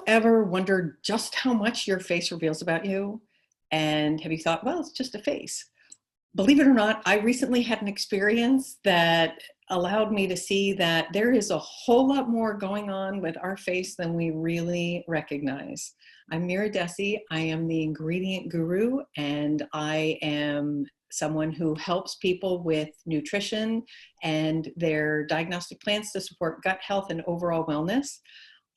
ever wondered just how much your face reveals about you? And have you thought, well, it's just a face? Believe it or not, I recently had an experience that allowed me to see that there is a whole lot more going on with our face than we really recognize. I'm Mira Dessy. I am the ingredient guru, and I am someone who helps people with nutrition and their diagnostic plans to support gut health and overall wellness.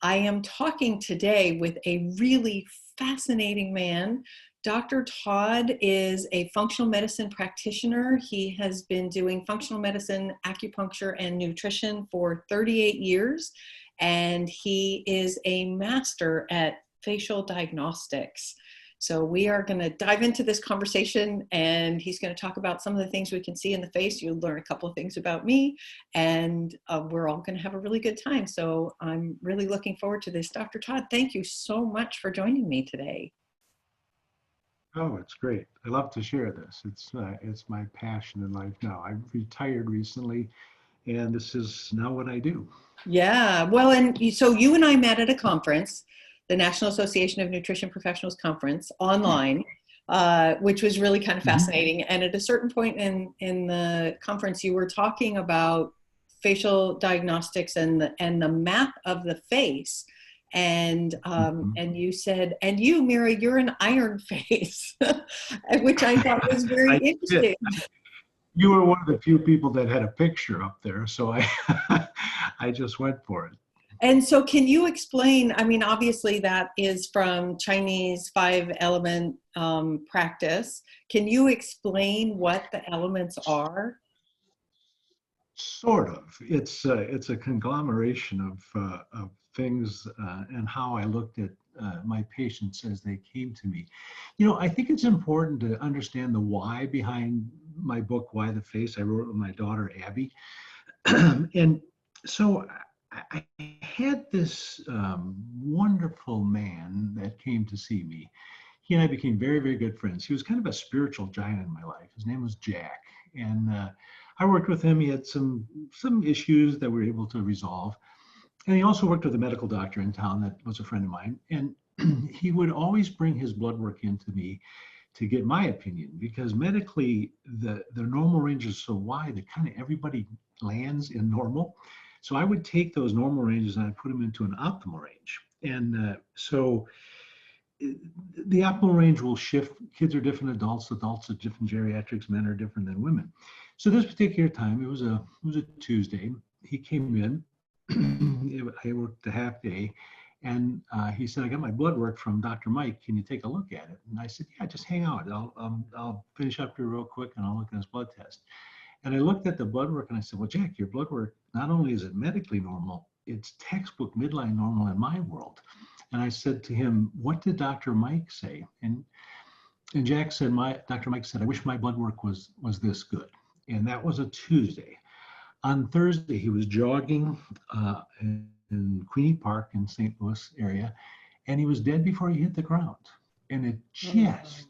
I am talking today with a really fascinating man. Dr. Todd is a functional medicine practitioner. He has been doing functional medicine, acupuncture, and nutrition for 38 years, and he is a master at facial diagnostics. So we are going to dive into this conversation, and he's going to talk about some of the things we can see in the face. You'll learn a couple of things about me, and we're all going to have a really good time. So I'm really looking forward to this. Dr. Todd, thank you so much for joining me today. Oh, it's great. I love to share this. It's my passion in life now. I've retired recently, and this is now what I do. Yeah, well, and so you and I met at a conference, the National Association of Nutrition Professionals Conference, online, which was really kind of fascinating. And at a certain point in the conference, you were talking about facial diagnostics and the map of the face. And you said, and you, Mira, you're an iron face, which I thought was very interesting. You were one of the few people that had a picture up there, so I just went for it. And so can you explain, I mean, obviously that is from Chinese 5-element practice. Can you explain what the elements are? Sort of. It's a conglomeration of things and how I looked at my patients as they came to me. You know, I think it's important to understand the why behind my book, Why the Face. I wrote it with my daughter, Abby. And so I had this wonderful man that came to see me. He and I became very, very good friends. He was kind of a spiritual giant in my life. His name was Jack. And I worked with him. He had some issues that we were able to resolve. And he also worked with a medical doctor in town that was a friend of mine. And he would always bring his blood work into me to get my opinion, because medically, the normal range is so wide that kind of everybody lands in normal. So I would take those normal ranges and I'd put them into an optimal range. And so the optimal range will shift. Kids are different, adults are different, geriatrics, men are different than women. So this particular time, it was a Tuesday. He came in. I worked a half day, and he said, "I got my blood work from Dr. Mike. Can you take a look at it?" And I said, "Yeah, just hang out. I'll finish up here real quick, and I'll look at his blood test." And I looked at the blood work, and I said, "Well, Jack, your blood work, not only is it medically normal, it's textbook midline normal in my world." And I said to him, "What did Dr. Mike say?" And Jack said, Dr. Mike said, "I wish my blood work was this good." And that was a Tuesday. On Thursday, he was jogging in Queenie Park in St. Louis area, and he was dead before he hit the ground. And it just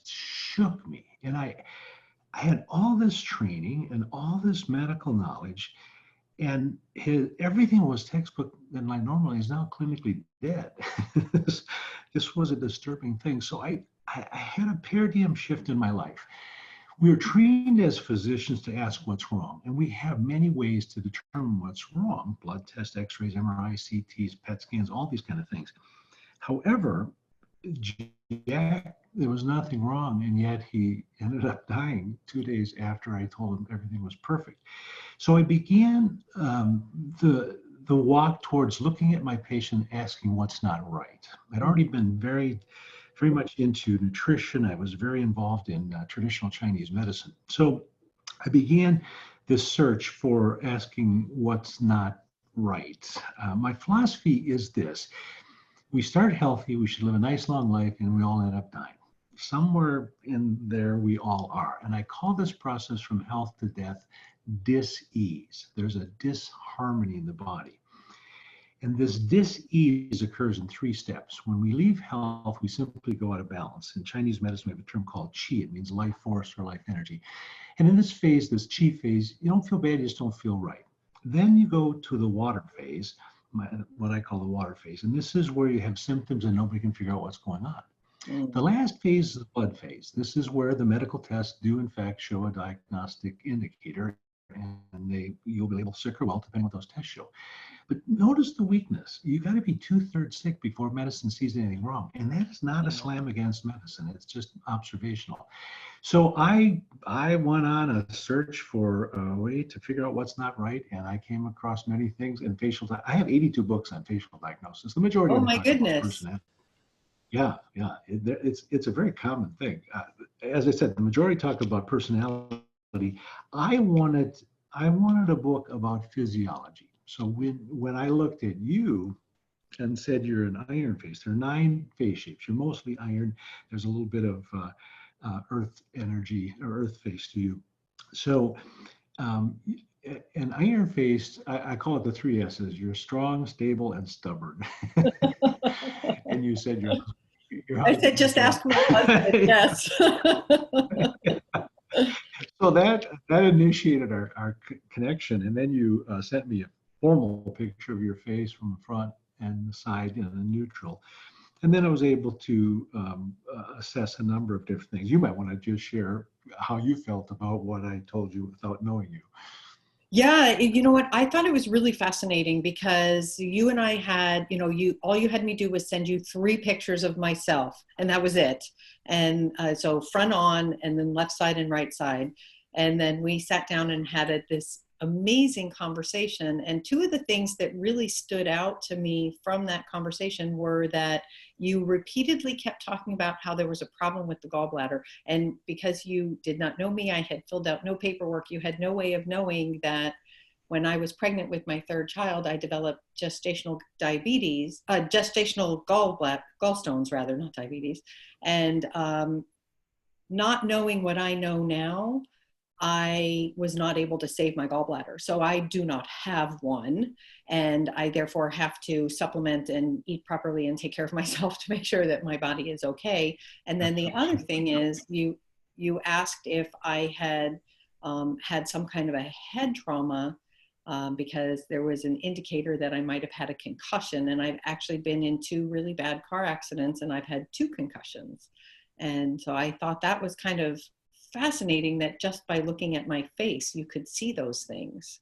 shook me. And I had all this training and all this medical knowledge, and everything was textbook and like normally is now clinically dead. This was a disturbing thing. So I had a paradigm shift in my life. We are trained as physicians to ask what's wrong, and we have many ways to determine what's wrong: blood tests, x-rays, MRI, CTs, PET scans, all these kind of things. However, Jack, there was nothing wrong, and yet he ended up dying 2 days after I told him everything was perfect. So I began the walk towards looking at my patient, asking what's not right. I'd already been very much into nutrition. I was very involved in traditional Chinese medicine. So I began this search for asking what's not right. My philosophy is this: we start healthy, we should live a nice long life, and we all end up dying. Somewhere in there we all are. And I call this process from health to death dis-ease. There's a disharmony in the body. And this dis-ease occurs in 3 steps. When we leave health, we simply go out of balance. In Chinese medicine, we have a term called qi. It means life force or life energy. And in this phase, this qi phase, you don't feel bad, you just don't feel right. Then you go to the water phase, what I call the water phase. And this is where you have symptoms and nobody can figure out what's going on. Mm. The last phase is the blood phase. This is where the medical tests do in fact show a diagnostic indicator, and you'll be able to sick or well depending on what those tests show. But notice the weakness. You got to be 2/3 sick before medicine sees anything wrong. And that is not a slam against medicine. It's just observational. So I went on a search for a way to figure out what's not right, and I came across many things in I have 82 books on facial diagnosis. The majority Oh of them my talk about goodness. personality. Yeah, yeah, it's a very common thing. As I said, the majority talk about personality. I wanted a book about physiology. So when I looked at you and said you're an iron face, there are 9 face shapes. You're mostly iron. There's a little bit of earth energy or earth face to you. So an iron face, I call it the 3 S's. You're strong, stable, and stubborn. And you said your I said, just ask my husband. Yes. So that initiated our connection, and then you sent me a formal picture of your face from the front and the side in a neutral, and then I was able to assess a number of different things. You might want to just share how you felt about what I told you without knowing you. Yeah, you know what? I thought it was really fascinating because you and I had, all you had me do was send you 3 pictures of myself, and that was it. And so front on, and then left side and right side. And then we sat down and had this amazing conversation. And 2 of the things that really stood out to me from that conversation were that you repeatedly kept talking about how there was a problem with the gallbladder. And because you did not know me, I had filled out no paperwork. You had no way of knowing that when I was pregnant with my 3rd child, I developed gestational diabetes, gestational gallstones rather, not diabetes. And not knowing what I know now, I was not able to save my gallbladder. So I do not have one. And I therefore have to supplement and eat properly and take care of myself to make sure that my body is okay. And then the other thing is you asked if I had had some kind of a head trauma because there was an indicator that I might have had a concussion. And I've actually been in 2 really bad car accidents, and I've had 2 concussions. And so I thought that was kind of fascinating that just by looking at my face, you could see those things.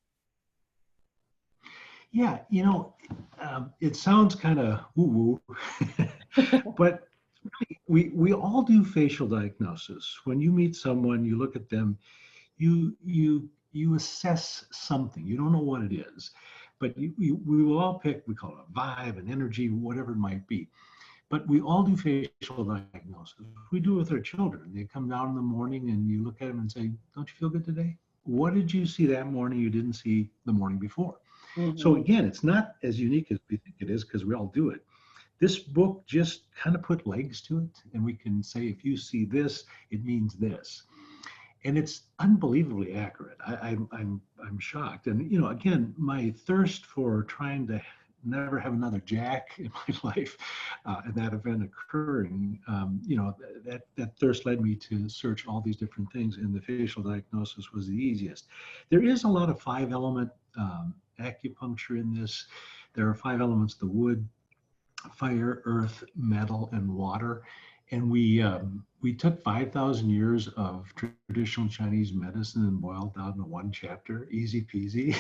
Yeah, it sounds kind of woo-woo, but we all do facial diagnosis. When you meet someone, you look at them, you assess something. You don't know what it is, but we will all pick, we call it a vibe, an energy, whatever it might be. But we all do facial diagnosis. We do it with our children. They come down in the morning and you look at them and say, don't you feel good today? What did you see that morning you didn't see the morning before? Mm-hmm. So again, it's not as unique as we think it is because we all do it. This book just kind of put legs to it, and we can say, if you see this, it means this. And it's unbelievably accurate. I'm shocked. And, again, my thirst for trying to never have another Jack in my life, and that event occurring, that thirst led me to search all these different things, and the facial diagnosis was the easiest. There is a lot of 5-element acupuncture in this. There are 5 elements: the wood, fire, earth, metal, and water. And we took 5,000 years of traditional Chinese medicine and boiled down to 1 chapter, easy peasy,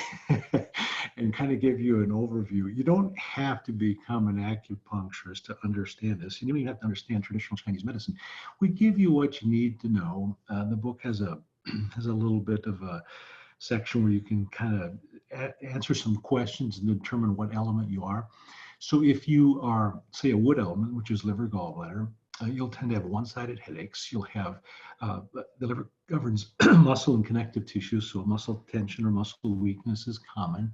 and kind of give you an overview. You don't have to become an acupuncturist to understand this. You don't even have to understand traditional Chinese medicine. We give you what you need to know. The book has a little bit of a section where you can kind of answer some questions and determine what element you are. So if you are, say, a wood element, which is liver, gallbladder, you'll tend to have one-sided headaches. You'll have, the liver governs muscle and connective tissue, so muscle tension or muscle weakness is common.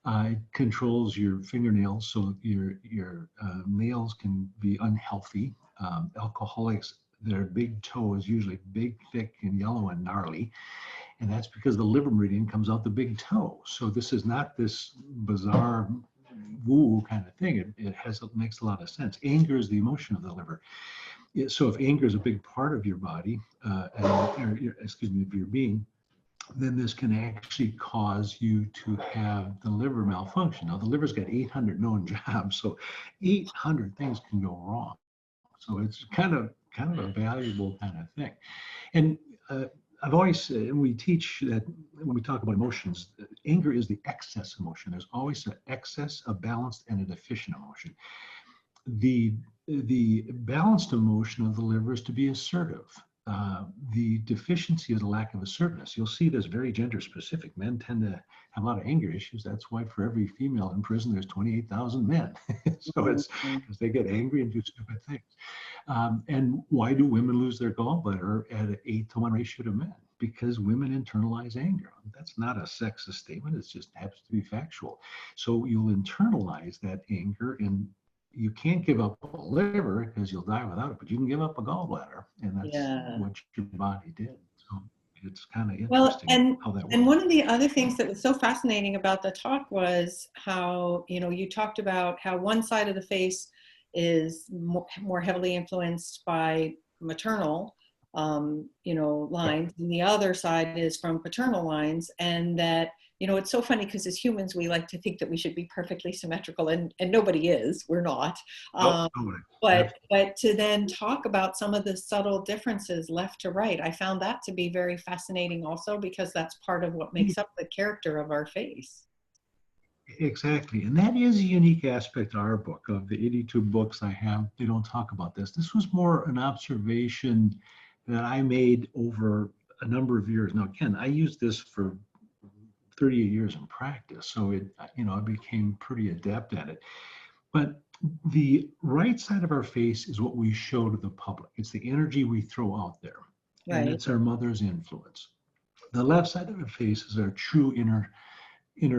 It controls your fingernails, so your nails can be unhealthy. Alcoholics, their big toe is usually big, thick, and yellow and gnarly. And that's because the liver meridian comes out the big toe. So this is not this bizarre woo kind of thing. It makes a lot of sense. Anger is the emotion of the liver. So if anger is a big part of your body, of your being, then this can actually cause you to have the liver malfunction. Now, the liver's got 800 known jobs, so 800 things can go wrong. So it's kind of a valuable kind of thing. And I've always said, and we teach that when we talk about emotions, anger is the excess emotion. There's always an excess, a balanced, and a deficient emotion. The balanced emotion of the liver is to be assertive. The deficiency is a lack of assertiveness. You'll see this very gender specific. Men tend to have a lot of anger issues. That's why for every female in prison, there's 28,000 men. So it's because they get angry and do stupid things. And why do women lose their gallbladder at an 8-to-1 ratio to men? Because women internalize anger. That's not a sexist statement. It just happens to be factual. So you'll internalize that anger, and you can't give up a liver because you'll die without it, but you can give up a gallbladder, and that's what your body did. So it's kind of interesting how that works. And one of the other things that was so fascinating about the talk was how, you talked about how one side of the face is more heavily influenced by maternal, lines, and the other side is from paternal lines, and that, it's so funny because as humans, we like to think that we should be perfectly symmetrical, and nobody is. We're not. But to then talk about some of the subtle differences left to right, I found that to be very fascinating also, because that's part of what makes up the character of our face. Exactly. And that is a unique aspect of our book. Of the 82 books I have, they don't talk about this. This was more an observation that I made over a number of years. Now, again, I used this for 38 years in practice, so I became pretty adept at it. But the right side of our face is what we show to the public. It's the energy we throw out there, and it's our mother's influence. The left side of our face is our true inner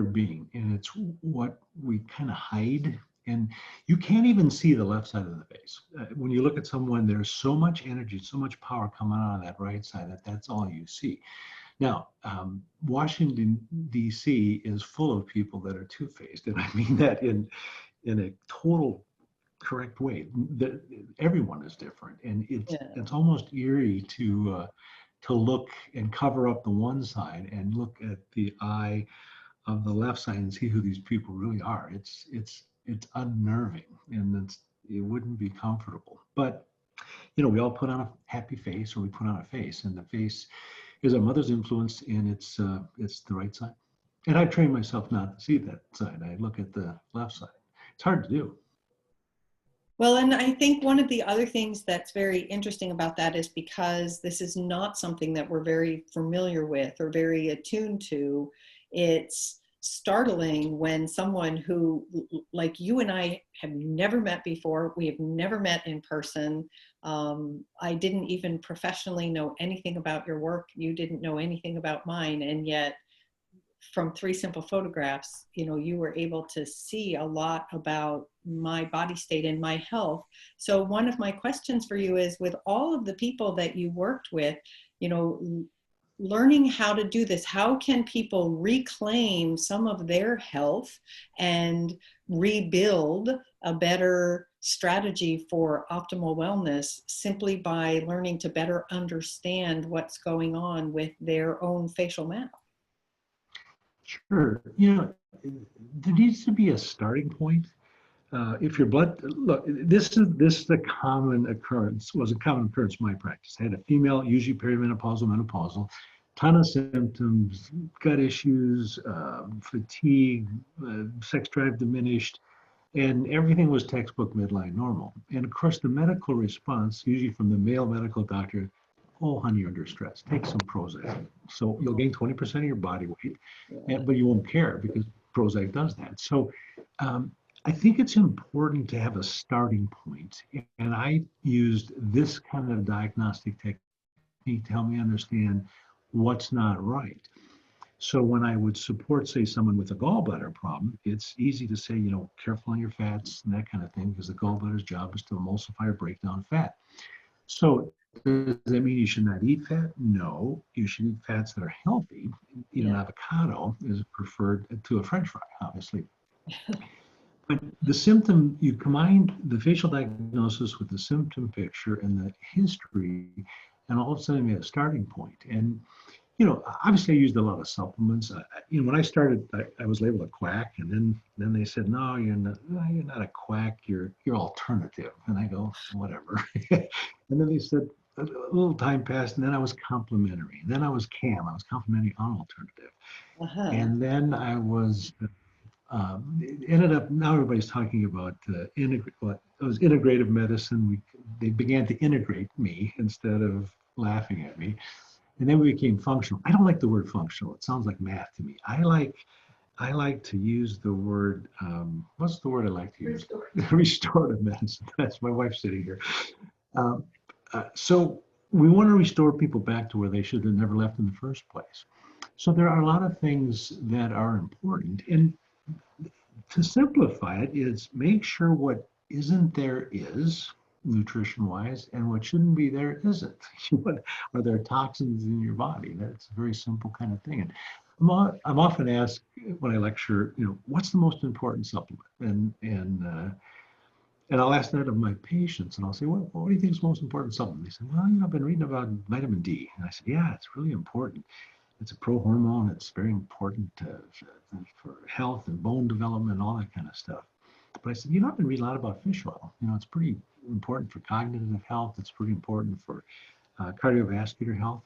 being, and it's what we kind of hide. And you can't even see the left side of the face. When you look at someone, there's so much energy, so much power coming out of that right side that's all you see. Now, Washington, D.C. is full of people that are two-faced, and I mean that in a total correct way. Everyone is different, and it's almost eerie to look and cover up the one side and look at the eye of the left side and see who these people really are. It's unnerving, and it wouldn't be comfortable. But we all put on a happy face, or we put on a face, and the face is our mother's influence, and it's the right side. And I've trained myself not to see that side. I look at the left side. It's hard to do. Well, and I think one of the other things that's very interesting about that is because this is not something that we're very familiar with or very attuned to, it's startling when someone who, like you and I, have never met before, we have never met in person. I didn't even professionally know anything about your work. You didn't know anything about mine. And yet, from 3 simple photographs, you were able to see a lot about my body state and my health. So one of my questions for you is, with all of the people that you worked with, learning how to do this, how can people reclaim some of their health and rebuild a better strategy for optimal wellness simply by learning to better understand what's going on with their own facial map? Sure. There needs to be a starting point. If your blood, look, this is a common occurrence, was a common occurrence in my practice. I had a female, usually perimenopausal, menopausal, ton of symptoms, gut issues, fatigue, sex drive diminished, and everything was textbook midline normal. And of course, the medical response, usually from the male medical doctor, oh, honey, you're under stress. Take some Prozac. So you'll gain 20% of your body weight, but you won't care because Prozac does that. So I think it's important to have a starting point. And I used this kind of diagnostic technique to help me understand what's not right. So when I would support, say, someone with a gallbladder problem, it's easy to say, careful on your fats and that kind of thing, because the gallbladder's job is to emulsify or break down fat. So does that mean you should not eat fat? No, you should eat fats that are healthy. An avocado is preferred to a French fry, obviously. But the symptom, you combine the facial diagnosis with the symptom picture and the history, and all of a sudden you have a starting point. And obviously I used a lot of supplements. When I started, I was labeled a quack, and then they said, no, you're not a quack. You're alternative. And I go, whatever. And then they said, a little time passed, and then I was complementary. Then I was CAM. I was complementary on alternative. Uh-huh. And then I was it ended up, now everybody's talking about it was integrative medicine. They began to integrate me instead of laughing at me. And then we became functional. I don't like the word functional. It sounds like math to me. I like to use the word, what's the word I like to use? Restorative medicine. That's my wife sitting here. Um, so we want to restore people back to where they should have never left in the first place. So there are a lot of things that are important. And to simplify it is make sure what isn't there is nutrition wise, and what shouldn't be there isn't. Are there toxins in your body? That's a very simple kind of thing. And I'm often asked when I lecture, what's the most important supplement? And I'll ask that of my patients, and I'll say, what do you think is the most important supplement? They say, well, I've been reading about vitamin D. And I said, yeah, it's really important. It's a pro-hormone. It's very important for health and bone development and all that kind of stuff. But I said, I've been reading a lot about fish oil. It's pretty important for cognitive health. It's pretty important for cardiovascular health.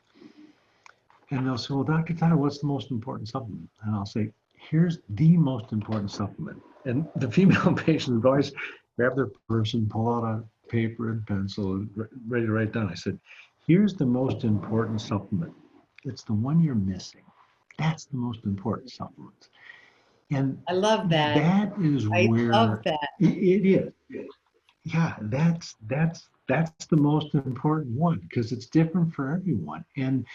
And they'll say, well, Dr. Todd, what's the most important supplement? And I'll say, here's the most important supplement. And the female patients would always grab their purse and pull out a paper and pencil and ready to write down. I said, here's the most important supplement. It's the one you're missing. That's the most important supplement. And I love that. That is I where love that. it is. Yeah, that's the most important one because it's different for everyone. And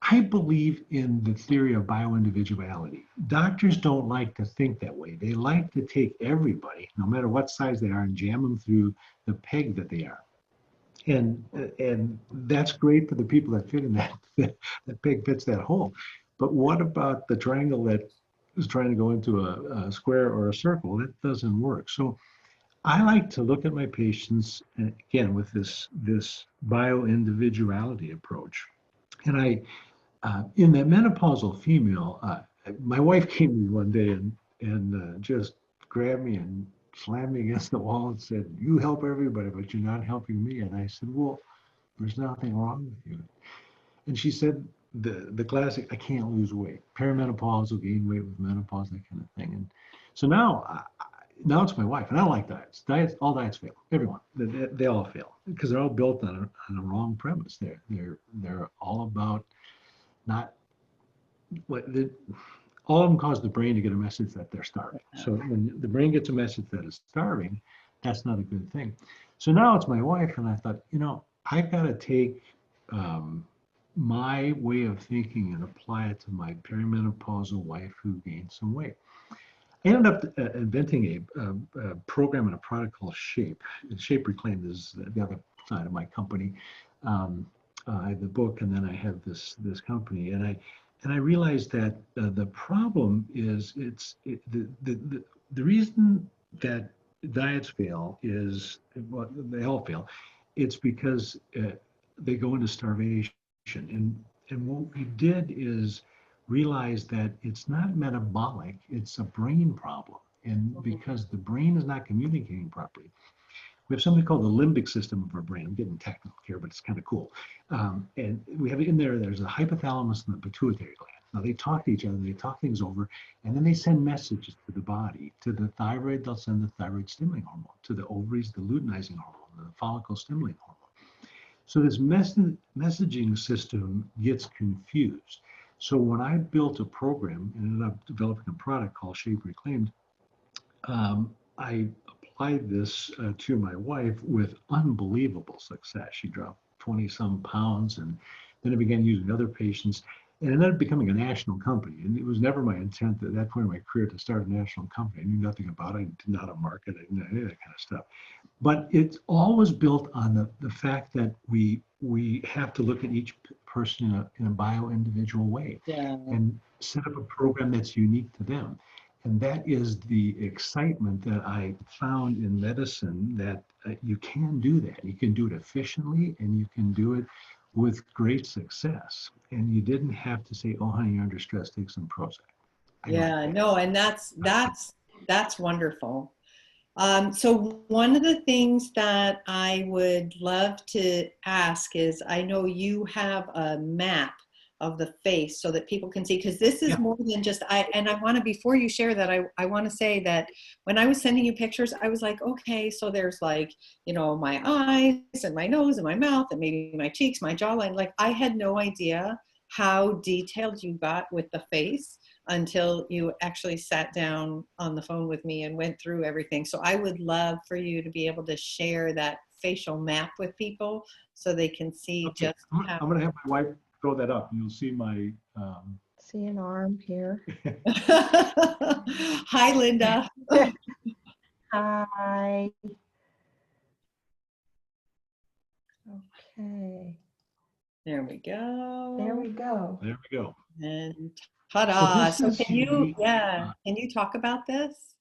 I believe in the theory of bio-individuality. Doctors don't like to think that way. They like to take everybody, no matter what size they are, and jam them through the peg that they are. And that's great for the people that fit in that peg fits that hole. But what about the triangle that is trying to go into a square or a circle? That doesn't work. So I like to look at my patients again with this bio-individuality approach. And in that menopausal female, my wife came to me one day and just grabbed me and slammed me against the wall and said, you help everybody, but you're not helping me. And I said, well, there's nothing wrong with you. And she said the classic, I can't lose weight. Perimenopausal, gain weight with menopause, that kind of thing. And so now it's my wife, and I don't like diets. All diets fail. Everyone, they all fail because they're all built on a wrong premise. They're all about not what all of them cause the brain to get a message that they're starving. So when the brain gets a message that it's starving, that's not a good thing. So now it's my wife, and I thought, I've got to take my way of thinking and apply it to my perimenopausal wife who gained some weight. I ended up inventing a program and a product called Shape. And Shape Reclaimed is the other side of my company. I have the book, and then I have this company, and I realized that the problem is the reason that diets fail is, well, they all fail. It's because they go into starvation, and what we did is realize that it's not metabolic; it's a brain problem, and because the brain is not communicating properly. We have something called the limbic system of our brain. I'm getting technical here, but it's kind of cool. And we have in there's a hypothalamus and the pituitary gland. Now they talk to each other, they talk things over, and then they send messages to the body. To the thyroid, they'll send the thyroid stimulating hormone. To the ovaries, the luteinizing hormone, the follicle stimulating hormone. So this messaging system gets confused. So when I built a program and ended up developing a product called Shape Reclaimed, I applied this to my wife with unbelievable success. She dropped 20 some pounds, and then I began using other patients, and it ended up becoming a national company. And it was never my intent at that point in my career to start a national company. I knew nothing about it. I did not market. I didn't know any of that kind of stuff. But it's always built on the fact that we have to look at each person in a bio-individual way, and set up a program that's unique to them. And that is the excitement that I found in medicine, that you can do that. You can do it efficiently, and you can do it with great success. And you didn't have to say, oh, honey, you're under stress, take some Prozac. Yeah, no, and that's wonderful. So one of the things that I would love to ask is, I know you have a map of the face so that people can see, because this is more than just, and I want to, before you share that, I want to say that when I was sending you pictures, I was like, okay, so there's like, you know, my eyes and my nose and my mouth and maybe my cheeks, my jawline. Like, I had no idea how detailed you got with the face until you actually sat down on the phone with me and went through everything. So I would love for you to be able to share that facial map with people so they can see just how. I'm going to have my wife throw that up. You'll see my... See an arm here. Hi, Linda. Hi. Okay. There we go. There we go. There we go. And ta-da. So can you, unique. can you talk about this?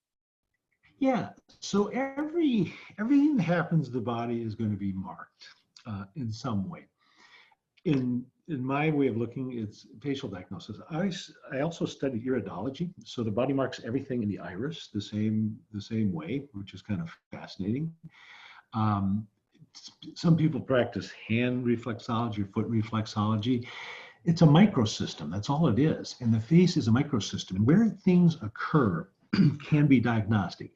Yeah. So everything that happens to the body is going to be marked in some way. In my way of looking, it's facial diagnosis. I also study iridology. So the body marks everything in the iris the same way, which is kind of fascinating. Some people practice hand reflexology or foot reflexology. It's a microsystem. That's all it is. And the face is a microsystem. And where things occur can be diagnostic.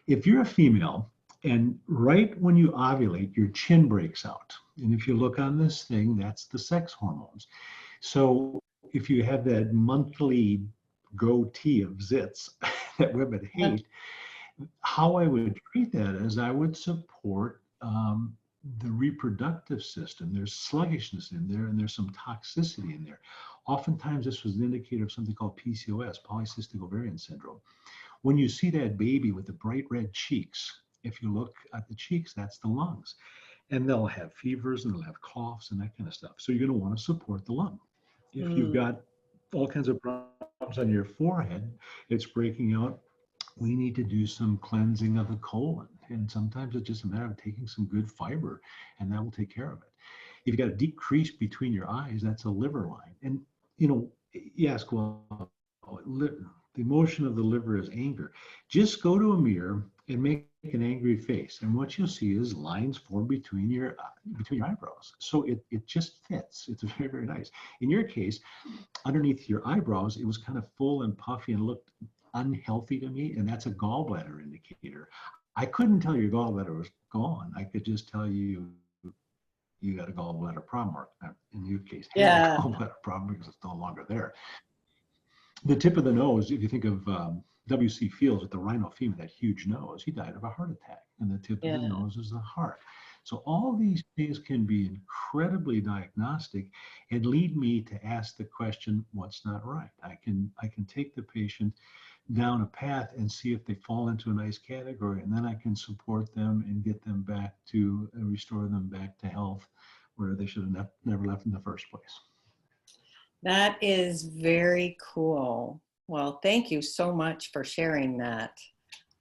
If you're a female and right when you ovulate, your chin breaks out. And if you look on this thing, that's the sex hormones. So if you have that monthly goatee of zits that women hate, how I would treat that is I would support the reproductive system. There's sluggishness in there and there's some toxicity in there. Oftentimes this was an indicator of something called PCOS, polycystic ovarian syndrome. When you see that baby with the bright red cheeks, if you look at the cheeks, that's the lungs. And they'll have fevers and they'll have coughs and that kind of stuff. So you're going to want to support the lung. If you've got all kinds of problems on your forehead, it's breaking out, we need to do some cleansing of the colon. And sometimes it's just a matter of taking some good fiber and that will take care of it. If you've got a deep crease between your eyes, that's a liver line. And, you know, you ask, well, the emotion of the liver is anger. Just go to a mirror and make an angry face. And what you'll see is lines form between your eyebrows. So it just fits. It's very, very nice. In your case, underneath your eyebrows, it was kind of full and puffy and looked unhealthy to me. And that's a gallbladder indicator. I couldn't tell your gallbladder was gone. I could just tell you got a gallbladder problem, or in your case, had a gallbladder problem because it's no longer there. The tip of the nose, if you think of W.C. Fields with the rhino femur, that huge nose, he died of a heart attack. And the tip of the nose is the heart. So all these things can be incredibly diagnostic and lead me to ask the question, what's not right? I can take the patient down a path and see if they fall into a nice category, and then I can support them and get them back to, restore them back to health where they should have never left in the first place. That is very cool. Well, thank you so much for sharing that.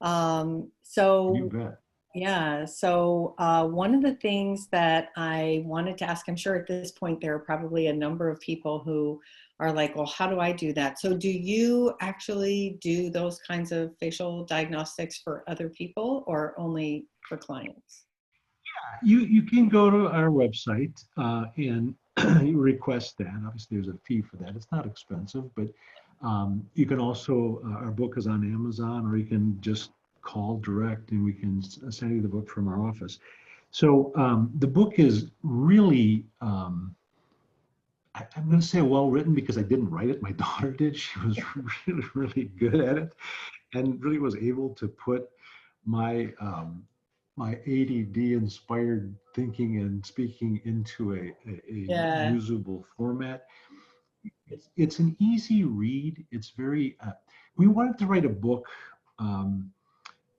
You bet. Yeah, so one of the things that I wanted to ask, I'm sure at this point there are probably a number of people who are like, well, how do I do that? So do you actually do those kinds of facial diagnostics for other people or only for clients? You can go to our website and you request that. Obviously, there's a fee for that. It's not expensive, but you can also, our book is on Amazon, or you can just call direct and we can send you the book from our office. So the book is really, I'm going to say well written because I didn't write it. My daughter did. She was really, really good at it and really was able to put my my ADD inspired thinking and speaking into a usable format. It's an easy read. It's very, we wanted to write a book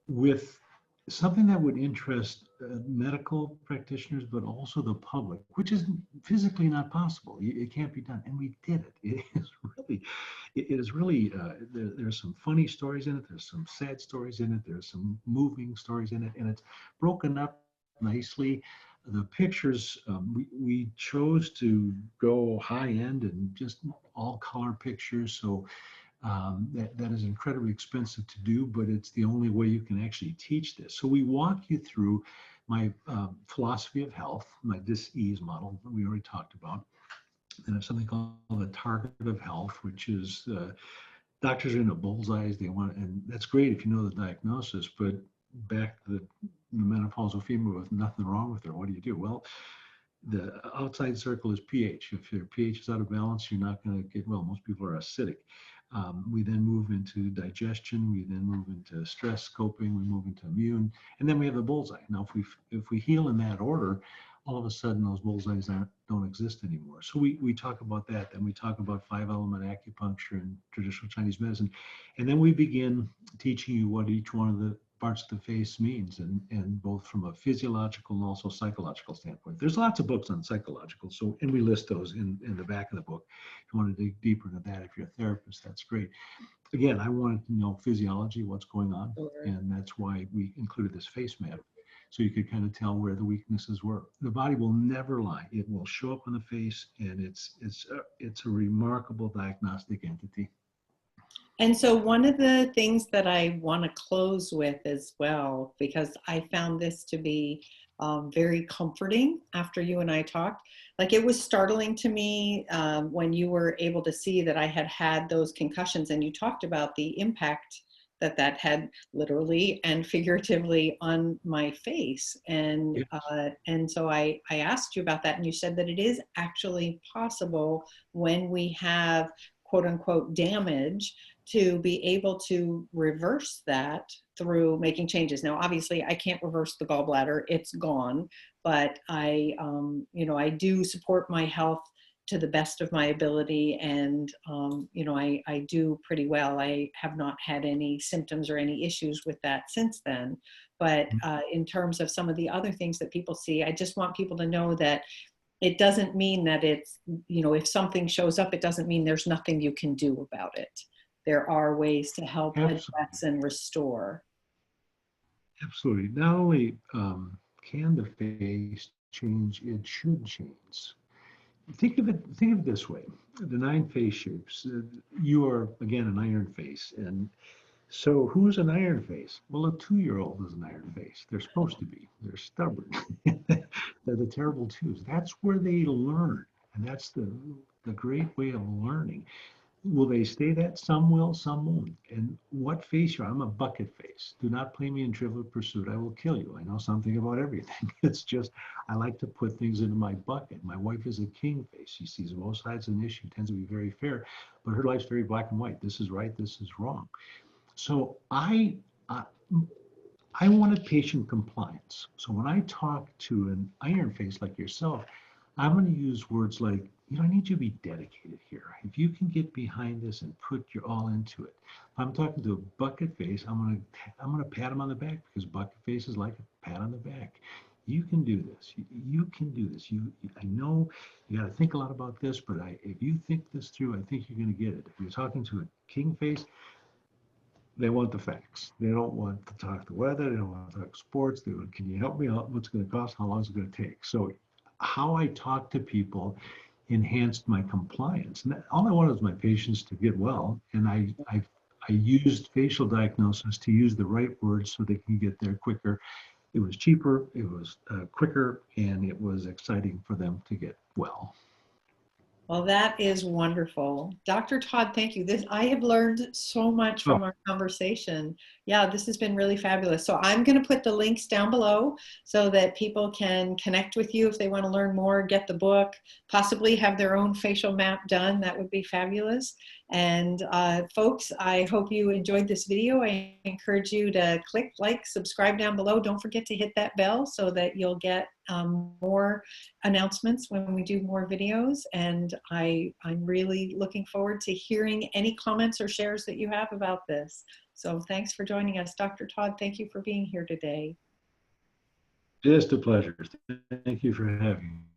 with something that would interest medical practitioners, but also the public, which is physically not possible. It can't be done, and we did it. It is really. There's some funny stories in it. There's some sad stories in it. There's some moving stories in it, and it's broken up nicely. the pictures, we chose to go high end and just all color pictures. So that is incredibly expensive to do, but it's the only way you can actually teach this. So we walk you through my philosophy of health, my dis-ease model that we already talked about. And it's something called the target of health, which is doctors are into bullseyes. They want, and that's great if you know the diagnosis, but back to the menopausal female with nothing wrong with her, what do you do? Well, the outside circle is pH. If your pH is out of balance, you're not going to get well. Most people are acidic. We then move into digestion. We then move into stress coping. We move into immune, and then we have the bullseye. Now, if we heal in that order, all of a sudden those bullseyes don't exist anymore. So we talk about that. Then we talk about 5-element acupuncture and traditional Chinese medicine, and then we begin teaching you what each one of the parts of the face means, and both from a physiological and also psychological standpoint. There's lots of books on psychological, so, and we list those in the back of the book. If you want to dig deeper into that, if you're a therapist, that's great. Again, I wanted to know physiology, what's going on, and that's why we included this face map, so you could kind of tell where the weaknesses were. The body will never lie. It will show up on the face, and it's a remarkable diagnostic entity. And so one of the things that I want to close with as well, because I found this to be very comforting after you and I talked. Like, it was startling to me when you were able to see that I had those concussions, and you talked about the impact that had literally and figuratively on my face. And so I asked you about that, and you said that it is actually possible when we have quote unquote damage to be able to reverse that through making changes. Now, obviously I can't reverse the gallbladder, it's gone, but I do support my health to the best of my ability. And, I do pretty well. I have not had any symptoms or any issues with that since then. But in terms of some of the other things that people see, I just want people to know that it doesn't mean that it's, if something shows up, it doesn't mean there's nothing you can do about it. There are ways to help address and restore. Absolutely. Not only can the face change, it should change. Think of it this way: the 9 face shapes. You are again an iron face, and so who's an iron face? Well, a 2-year-old is an iron face. They're supposed to be. They're stubborn. They're the terrible twos. That's where they learn, and that's the great way of learning. Will they stay that? Some will, some won't. And what face you are? I'm a bucket face. Do not play me in Trivial Pursuit. I will kill you. I know something about everything. It's just, I like to put things into my bucket. My wife is a king face. She sees both sides of an issue, tends to be very fair, but her life's very black and white. This is right, this is wrong. So I wanted patient compliance. So when I talk to an iron face like yourself, I'm going to use words like, I need you to be dedicated here. If you can get behind this and put your all into it. If I'm talking to a bucket face, I'm going to pat him on the back, because bucket face is like a pat on the back. You can do this. You can do this. I know you got to think a lot about this, but if you think this through, I think you're going to get it. If you're talking to a king face, they want the facts. They don't want to talk the weather. They don't want to talk sports. They want, can you help me out? What's it going to cost? How long is it going to take? So how I talk to people enhanced my compliance. And all I wanted was my patients to get well. And I used facial diagnosis to use the right words so they can get there quicker. It was cheaper, it was quicker, and it was exciting for them to get well. Well, that is wonderful. Dr. Todd, thank you. I have learned so much from our conversation. Yeah, this has been really fabulous. So I'm going to put the links down below so that people can connect with you if they want to learn more, get the book, possibly have their own facial map done. That would be fabulous. And folks, I hope you enjoyed this video. I encourage you to click like, subscribe down below. Don't forget to hit that bell so that you'll get more announcements when we do more videos. And I'm really looking forward to hearing any comments or shares that you have about this. So thanks for joining us. Dr. Todd, thank you for being here today. Just a pleasure. Thank you for having me.